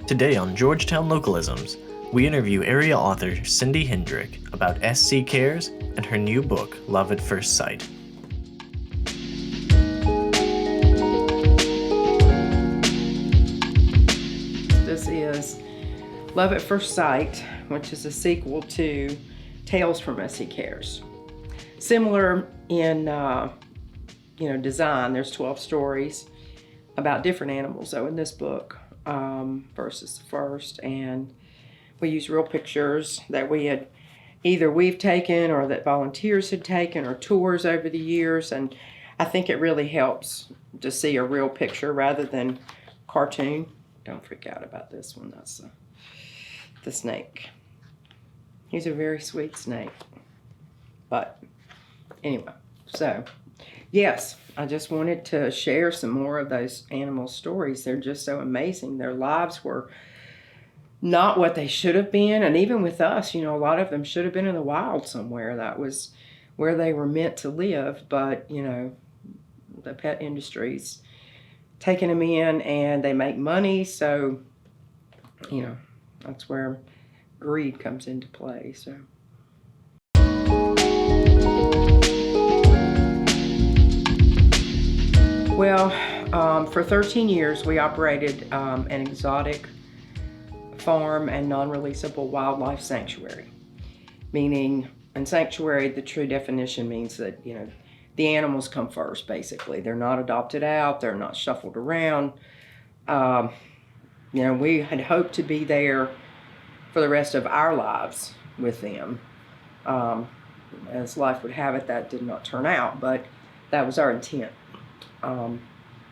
Today on Georgetown Local-isms, we interview area author Cindy Hedrick about SC Cares and her new book, Love at First Sight. This is Love at First Sight, which is a sequel to Tales from SC Cares. Similar in design. There's 12 stories about different animals though in this book versus the first, and we use real pictures that we've taken or that volunteers had taken or tours over the years, and I think it really helps to see a real picture rather than cartoon. Don't freak out about this one. That's the snake. He's a very sweet snake. But anyway, so yes, I just wanted to share some more of those animal stories. They're just so amazing. Their lives were not what they should have been. And even with us, a lot of them should have been in the wild somewhere. That was where they were meant to live. But, the pet industry's taking them in and they make money. So, that's where greed comes into play. So. Well, for 13 years, we operated an exotic farm and non-releasable wildlife sanctuary. Meaning, in sanctuary, the true definition means that, the animals come first, basically. They're not adopted out. They're not shuffled around. We had hoped to be there for the rest of our lives with them. As life would have it, that did not turn out, but that was our intent.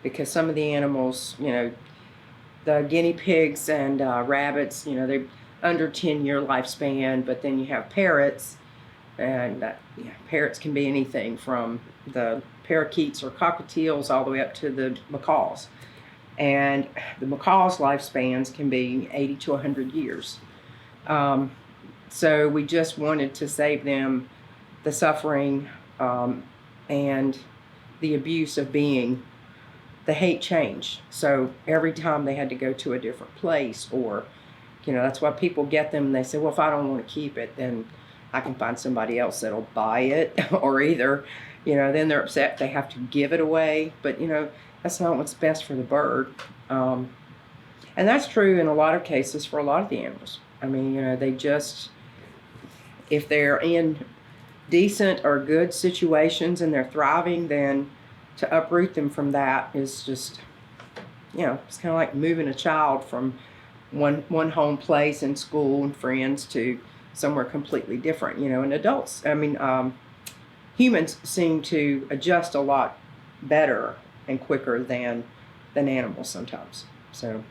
Because some of the animals, the guinea pigs and rabbits, they're under 10-year lifespan, but then you have parrots, and parrots can be anything from the parakeets or cockatiels all the way up to the macaws. And the macaws' lifespans can be 80 to 100 years. So we just wanted to save them the suffering and the abuse of being the hate change. So every time they had to go to a different place, or, that's why people get them and they say, well, if I don't want to keep it, then I can find somebody else that'll buy it. Or either, then they're upset they have to give it away. But, that's not what's best for the bird. And that's true in a lot of cases for a lot of the animals. I mean, they just, if they're in decent or good situations and they're thriving, then to uproot them from that is just, it's kind of like moving a child from one home place and school and friends to somewhere completely different. And adults, humans seem to adjust a lot better and quicker than animals sometimes. So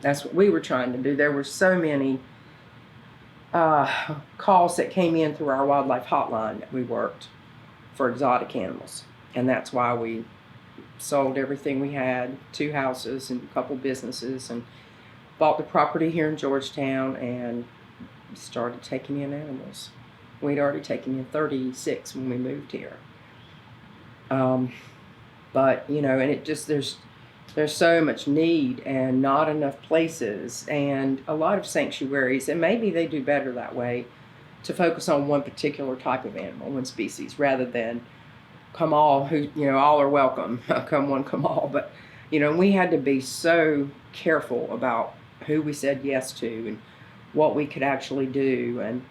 that's what we were trying to do. There were so many calls that came in through our wildlife hotline that we worked for exotic animals. And that's why we sold everything we had, 2 houses and a couple businesses, and bought the property here in Georgetown and started taking in animals. We'd already taken in 36 when we moved here. But, and it just, there's so much need and not enough places and a lot of sanctuaries, and maybe they do better that way, to focus on one particular type of animal, one species, rather than come all, all are welcome, come one, come all. But, we had to be so careful about who we said yes to and what we could actually do. And,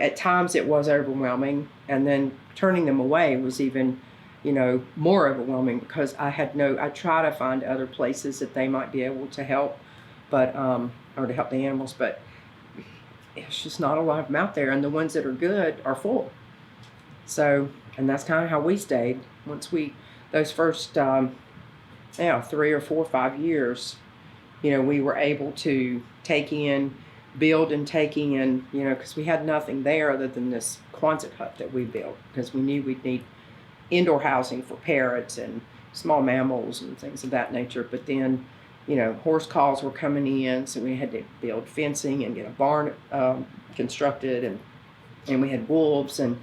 at times it was overwhelming, and then turning them away was even, more overwhelming, because I try to find other places that they might be able to help, but, or to help the animals, but it's just not a lot of them out there, and the ones that are good are full. So, and that's kind of how we stayed. Once those first, 3 or 4 or 5 years, we were able to build and take in, because we had nothing there other than this Quonset hut that we built, because we knew we'd need indoor housing for parrots and small mammals and things of that nature. But then, horse calls were coming in, so we had to build fencing and get a barn constructed, and we had wolves, and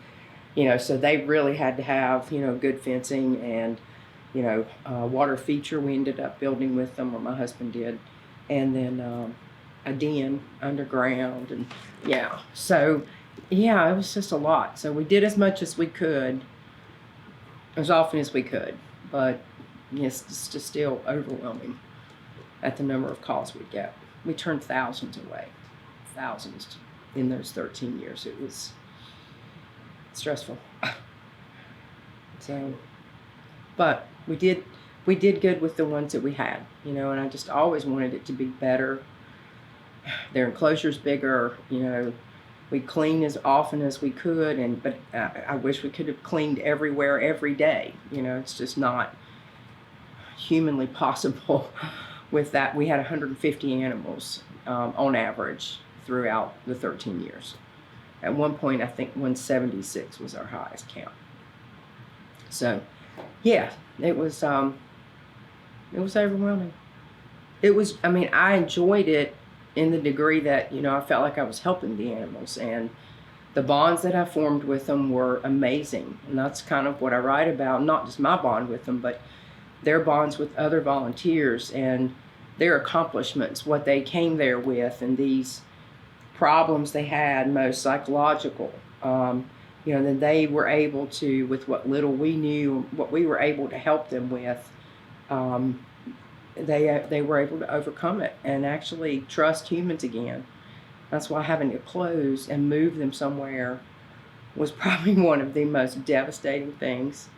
so they really had to have good fencing and water feature we ended up building with them, or my husband did, and then a den underground, and yeah. So yeah, it was just a lot. So we did as much as we could, as often as we could, but yes, it's just still overwhelming at the number of calls we get. We turned thousands away, thousands in those 13 years. It was stressful. So, but we did good with the ones that we had, and I just always wanted it to be better. Their enclosure's bigger, we clean as often as we could, but I wish we could have cleaned everywhere every day. It's just not humanly possible with that. We had 150 animals on average throughout the 13 years. At one point, I think 176 was our highest count. So, yeah, it was overwhelming. I enjoyed it in the degree that, I felt like I was helping the animals, and the bonds that I formed with them were amazing. And that's kind of what I write about, not just my bond with them, but their bonds with other volunteers and their accomplishments, what they came there with, and these problems they had, most psychological. Then they were able to, with what little we knew, what we were able to help them with, they were able to overcome it and actually trust humans again. That's why having to close and move them somewhere was probably one of the most devastating things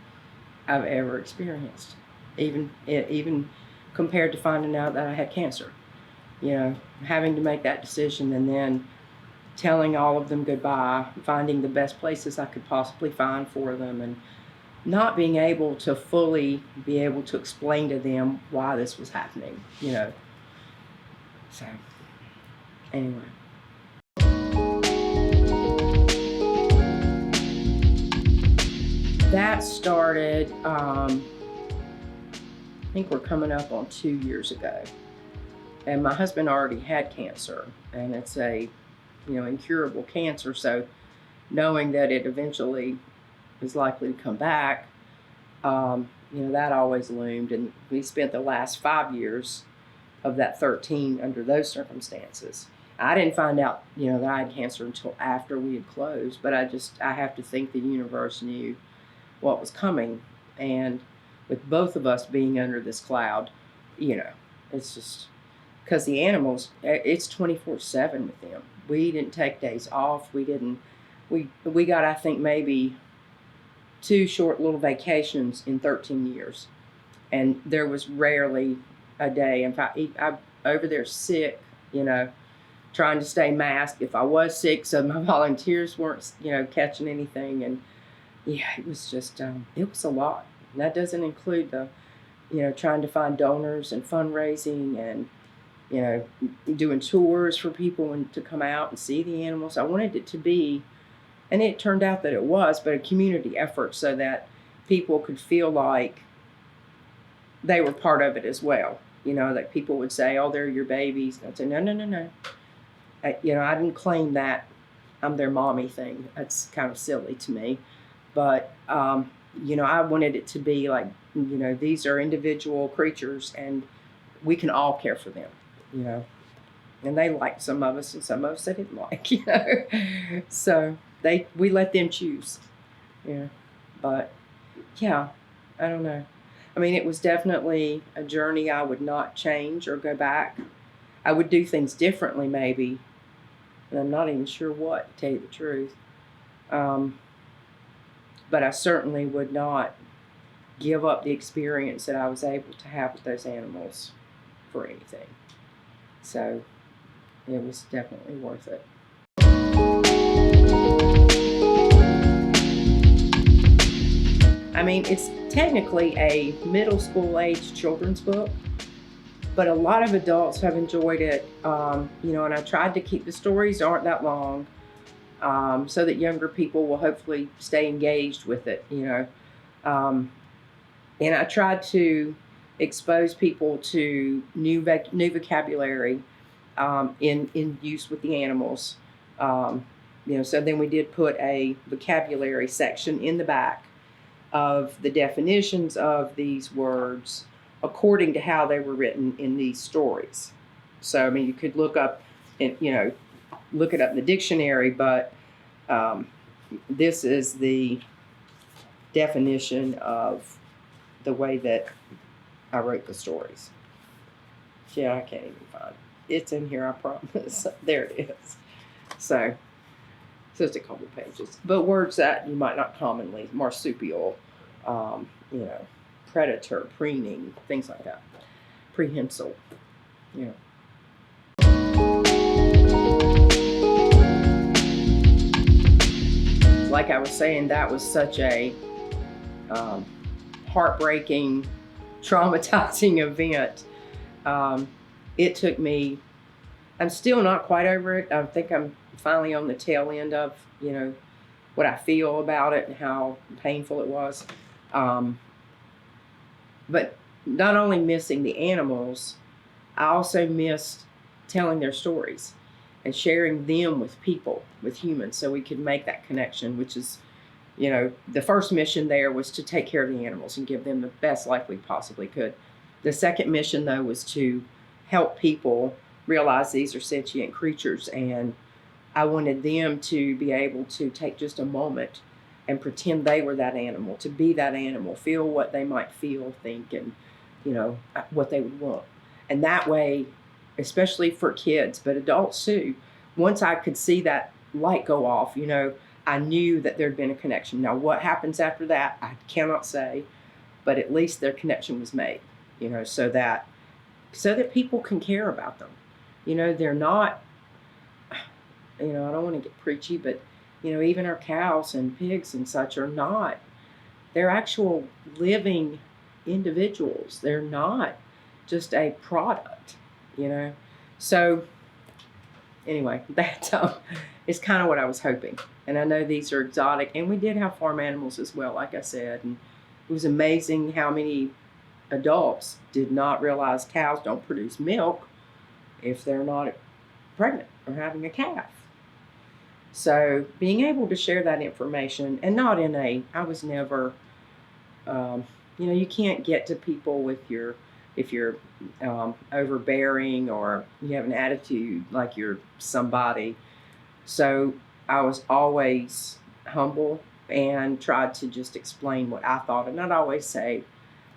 I've ever experienced. Even compared to finding out that I had cancer. Having to make that decision and then telling all of them goodbye, finding the best places I could possibly find for them, and not being able to fully be able to explain to them why this was happening, So, anyway. That started, I think we're coming up on 2 years ago. And my husband already had cancer, and it's a, incurable cancer. So knowing that it eventually is likely to come back, that always loomed. And we spent the last 5 years of that 13 under those circumstances. I didn't find out, that I had cancer until after we had closed, but I have to think the universe knew what was coming. And with both of us being under this cloud, it's just, because the animals, it's 24/7 with them. We didn't take days off. We got, I think, maybe 2 short little vacations in 13 years. And there was rarely a day. In fact, I'm over there sick, trying to stay masked if I was sick, so my volunteers weren't, catching anything. And yeah, it was just, it was a lot. And that doesn't include the, trying to find donors and fundraising and, doing tours for people to come out and see the animals. I wanted it to be, and it turned out that it was, but a community effort so that people could feel like they were part of it as well. That people would say, "Oh, they're your babies." And I'd say, "No. I didn't claim that I'm their mommy thing. That's kind of silly to me." But, I wanted it to be like, these are individual creatures and we can all care for them, And they liked some of us and some of us they didn't like, So we let them choose, But, yeah, I don't know. It was definitely a journey I would not change or go back. I would do things differently maybe, and I'm not even sure what, to tell you the truth. But I certainly would not give up the experience that I was able to have with those animals for anything. So it was definitely worth it. It's technically a middle school age children's book, but a lot of adults have enjoyed it, and I tried to keep the stories aren't that long, so that younger people will hopefully stay engaged with it, And I tried to expose people to new vocabulary in use with the animals. So then we did put a vocabulary section in the back of the definitions of these words according to how they were written in these stories. So I mean, you could look up, and look it up in the dictionary, but this is the definition of the way that I wrote the stories. Yeah, I can't even find it. It's in here, I promise. There it is. So it's just a couple pages. But words that you might not commonly, marsupial, predator, preening, things like that. Prehensile, Like I was saying, that was such a heartbreaking, traumatizing event. It took me, I'm still not quite over it. I think I'm finally on the tail end of, what I feel about it and how painful it was. But not only missing the animals, I also missed telling their stories and sharing them with people, with humans, so we could make that connection, which is, the first mission there was to take care of the animals and give them the best life we possibly could. The second mission, though, was to help people realize these are sentient creatures, and I wanted them to be able to take just a moment and pretend they were that animal, to be that animal, feel what they might feel, think, and, what they would want. And that way, especially for kids, but adults too, once I could see that light go off, I knew that there'd been a connection. Now, what happens after that, I cannot say, but at least their connection was made, so that people can care about them. They're not, I don't want to get preachy, but, even our cows and pigs and such are not, they're actual living individuals. They're not just a product, So anyway, that is kind of what I was hoping. And I know these are exotic, and we did have farm animals as well, like I said. And it was amazing how many adults did not realize cows don't produce milk if they're not pregnant or having a calf. So being able to share that information, and not in I was never, you can't get to people if you're overbearing or you have an attitude like you're somebody. So I was always humble and tried to just explain what I thought, and I'd always say,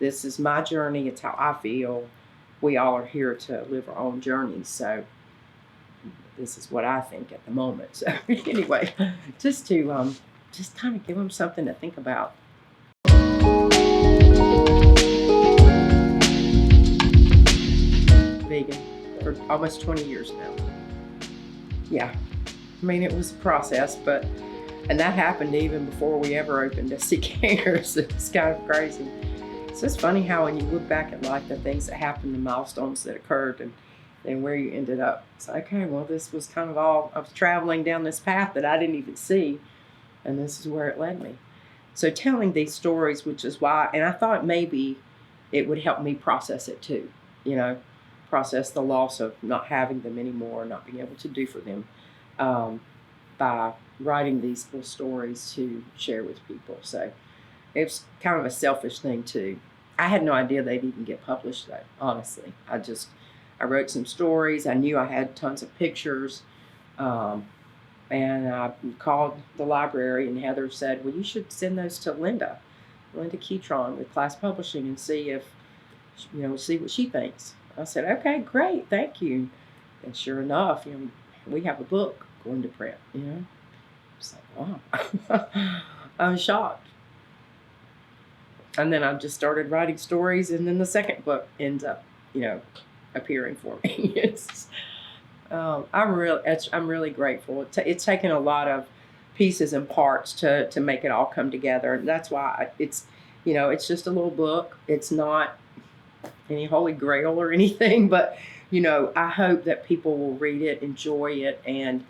this is my journey, it's how I feel. We all are here to live our own journeys, so this is what I think at the moment. So anyway, just to just kind of give them something to think about. Vegan for almost 20 years now. Yeah, I mean, it was a process, and that happened even before we ever opened SC Cares. It was kind of crazy. So it's funny how when you look back at life, the things that happened, the milestones that occurred, and where you ended up. It's like, okay, well, this was kind of all, I was traveling down this path that I didn't even see, and this is where it led me. So telling these stories, which is why, and I thought maybe it would help me process it too, process the loss of not having them anymore, not being able to do for them, by writing these little stories to share with people. So it's kind of a selfish thing too. I had no idea they'd even get published though, honestly. I wrote some stories. I knew I had tons of pictures. And I called the library, and Heather said, well, you should send those to Linda Keytron with Class Publishing, and see if, see what she thinks. I said, okay, great, thank you. And sure enough, we have a book going to print, It's like, wow. I was shocked. And then I just started writing stories, and then the second book ends up, appearing for me. I'm really grateful. It's taken a lot of pieces and parts to make it all come together. And that's why it's just a little book. It's not any holy grail or anything, but I hope that people will read it, enjoy it, and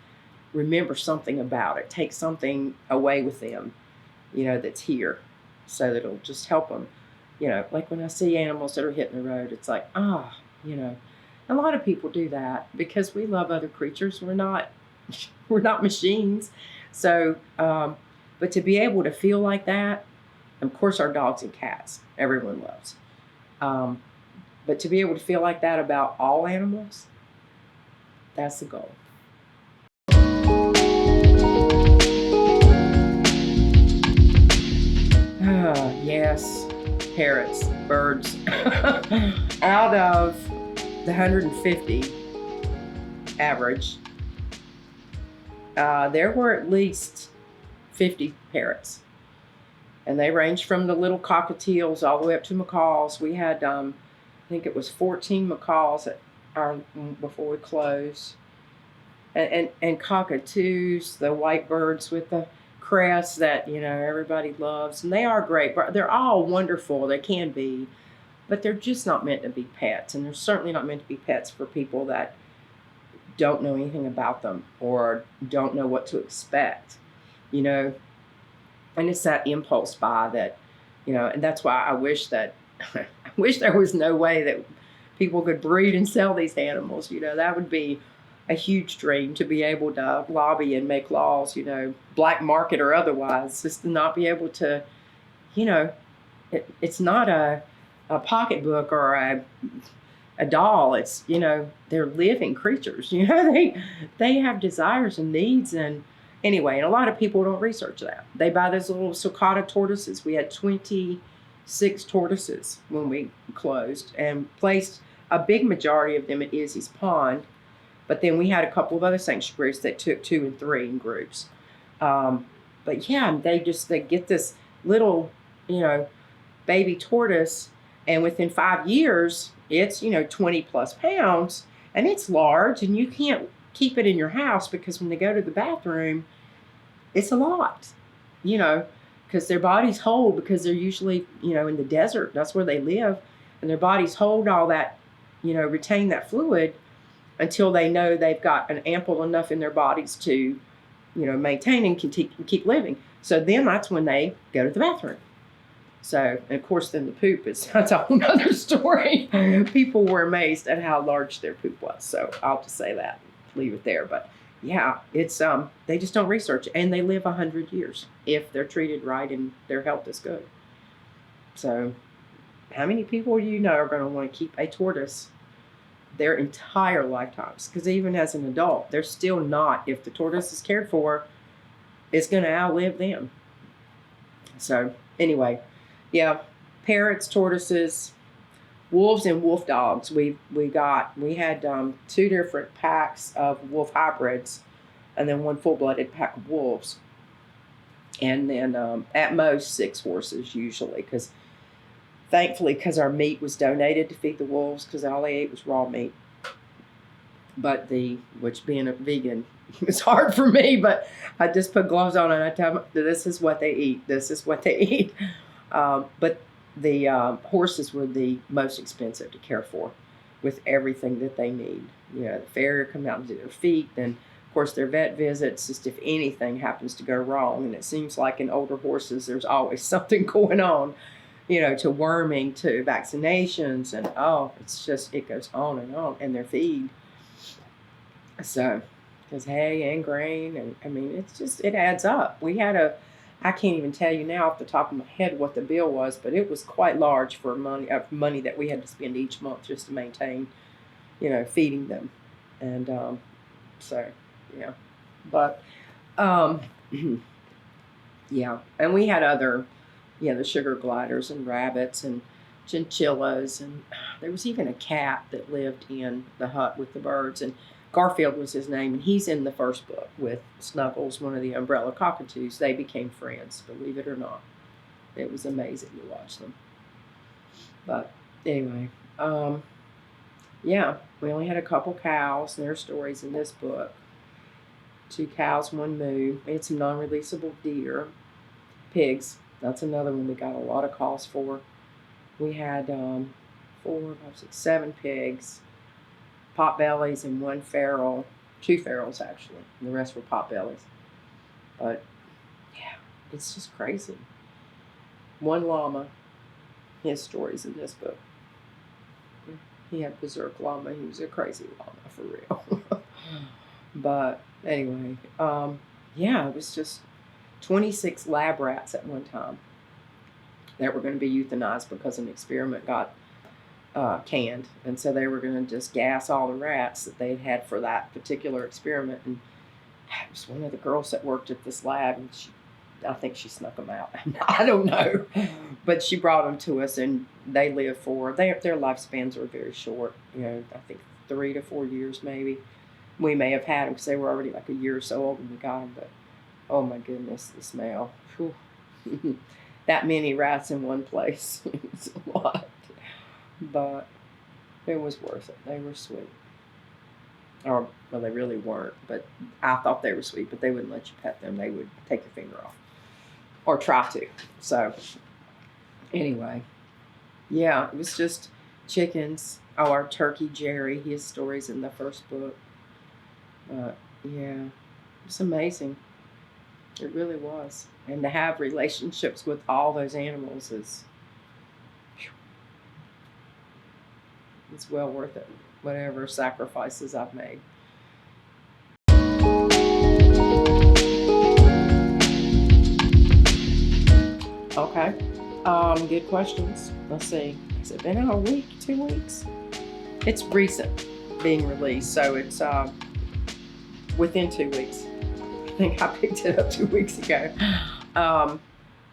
remember something about it. Take something away with them, that's here, so that it'll just help them. Like when I see animals that are hitting the road, it's like, a lot of people do that because we love other creatures. We're not machines. So, but to be able to feel like that, of course our dogs and cats, everyone loves. But to be able to feel like that about all animals, That's the goal. Yes, parrots, birds. Out of the 150 average, there were at least 50 parrots. And they ranged from the little cockatiels all the way up to macaws. We had, I think it was 14 macaws before we closed. And cockatoos, the white birds with the crest that, everybody loves. And they are great. They're all wonderful. They can be. But they're just not meant to be pets. And they're certainly not meant to be pets for people that don't know anything about them or don't know what to expect, And it's that impulse buy that, and that's why I wish that, I wish there was no way that people could breed and sell these animals. That would be a huge dream, to be able to lobby and make laws, black market or otherwise, just to not be able to, it's not a pocketbook or a doll. It's, they're living creatures. They have desires and needs. And anyway, and a lot of people don't research that. They buy those little sulcata tortoises. We had 26 tortoises when we closed and placed a big majority of them at Izzy's Pond. But then we had a couple of other sanctuaries that took 2 and 3 in groups. But yeah, they get this little, baby tortoise, and within 5 years, it's, 20 plus pounds, and it's large, and you can't keep it in your house because when they go to the bathroom, it's a lot, because their bodies hold, because they're usually, in the desert, that's where they live, and their bodies hold all that, retain that fluid until they know they've got an ample enough in their bodies to, maintain and keep living. So then that's when they go to the bathroom. So, and of course, then the poop that's a whole other story. People were amazed at how large their poop was. So I'll just say that, leave it there. But yeah, it's, they just don't research it. And they live 100 years if they're treated right and their health is good. So how many people do you know are going to want to keep a tortoise their entire lifetimes? Because even as an adult, they're still not, if the tortoise is cared for, it's going to outlive them. So anyway, yeah, parrots, tortoises, wolves, and wolf dogs. We had 2 different packs of wolf hybrids, and then 1 full-blooded pack of wolves, and then at most 6 horses usually, because thankfully, because our meat was donated to feed the wolves, because all they ate was raw meat. But which being a vegan, it's hard for me, but I just put gloves on and I tell them, this is what they eat. This is what they eat. But the horses were the most expensive to care for, with everything that they need. The farrier come out and do their feet, and of course their vet visits, just if anything happens to go wrong. And it seems like in older horses, there's always something going on, to worming, to vaccinations, and it's just, it goes on, and their feed. So, because hay and grain, and I mean, it's just, it adds up. We had I can't even tell you now off the top of my head what the bill was, but it was quite large for money that we had to spend each month just to maintain, feeding them. And so, yeah. But, yeah. And we had other, the sugar gliders and rabbits and chinchillas. And there was even a cat that lived in the hut with the birds. And Garfield was his name, and he's in the first book with Snuggles, one of the umbrella cockatoos. They became friends, believe it or not. It was amazing to watch them. But anyway, yeah, we only had a couple cows, and their stories in this book. 2 cows, 1 moo. We had some non-releasable deer. Pigs, that's another one we got a lot of calls for. We had 4, 5, 6, 7 pigs, potbellies, and 1 feral, 2 ferals actually, and the rest were potbellies. But yeah, it's just crazy. 1 llama, his stories in this book. He had berserk llama. He was a crazy llama for real. But anyway, yeah, it was just 26 lab rats at one time that were going to be euthanized because an experiment got canned, and so they were going to just gas all the rats that they'd had for that particular experiment. And it was one of the girls that worked at this lab, and I think she snuck them out. I don't know, but she brought them to us, and they live for their lifespans are very short. I think 3 to 4 years maybe. We may have had them because they were already like a year or so old when we got them, but oh my goodness, the smell. That many rats in one place. It's a lot. But it was worth it. They were sweet. Or, well, they really weren't, but I thought they were sweet, but they wouldn't let you pet them. They would take your finger off. Or try to. So, anyway. Yeah, it was just chickens. Oh, our turkey, Jerry, his story's in the first book. Yeah, it's amazing. It really was. And to have relationships with all those animals it's well worth it. Whatever sacrifices I've made. Okay. Good questions. Let's see. Has it been out a week, 2 weeks? It's recent being released, so it's within 2 weeks. I think I picked it up 2 weeks ago.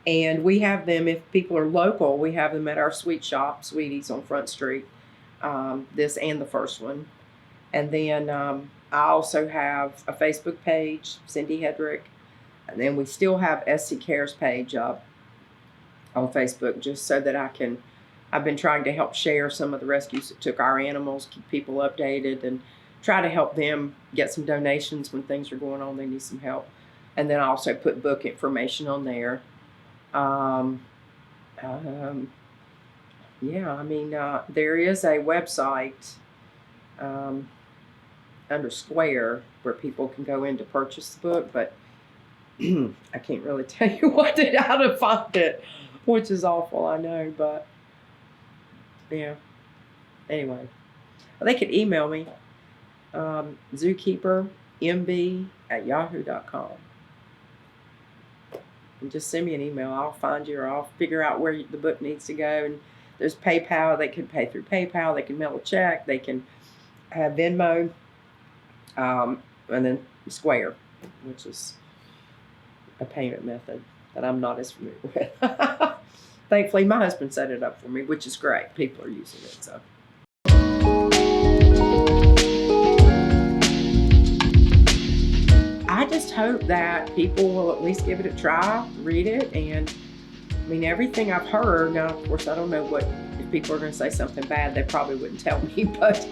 And we have them, if people are local, we have them at our sweet shop, Sweeties on Front Street. This and the first one. And then I also have a Facebook page, Cindy Hedrick. And then we still have SC Cares page up on Facebook, just so that I've been trying to help share some of the rescues that took our animals, keep people updated, and try to help them get some donations when things are going on, they need some help. And then I also put book information on there. Yeah, I mean, there is a website under Square where people can go in to purchase the book, but I can't really tell you how to find it, which is awful, I know, but yeah. Anyway, they could email me, zookeepermb@yahoo.com. And just send me an email. I'll find you, or I'll figure out where the book needs to go. And there's PayPal. They can pay through PayPal. They can mail a check. They can have Venmo. And then Square, which is a payment method that I'm not as familiar with. Thankfully, my husband set it up for me, which is great. People are using it, so. I just hope that people will at least give it a try, read it, and I mean, everything I've heard, now of course I don't know if people are going to say something bad, they probably wouldn't tell me, but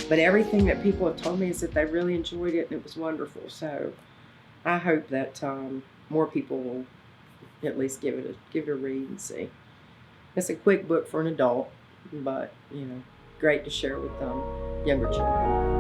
everything that people have told me is that they really enjoyed it and it was wonderful. So I hope that more people will at least give it a read and see. It's a quick book for an adult, but great to share with younger children.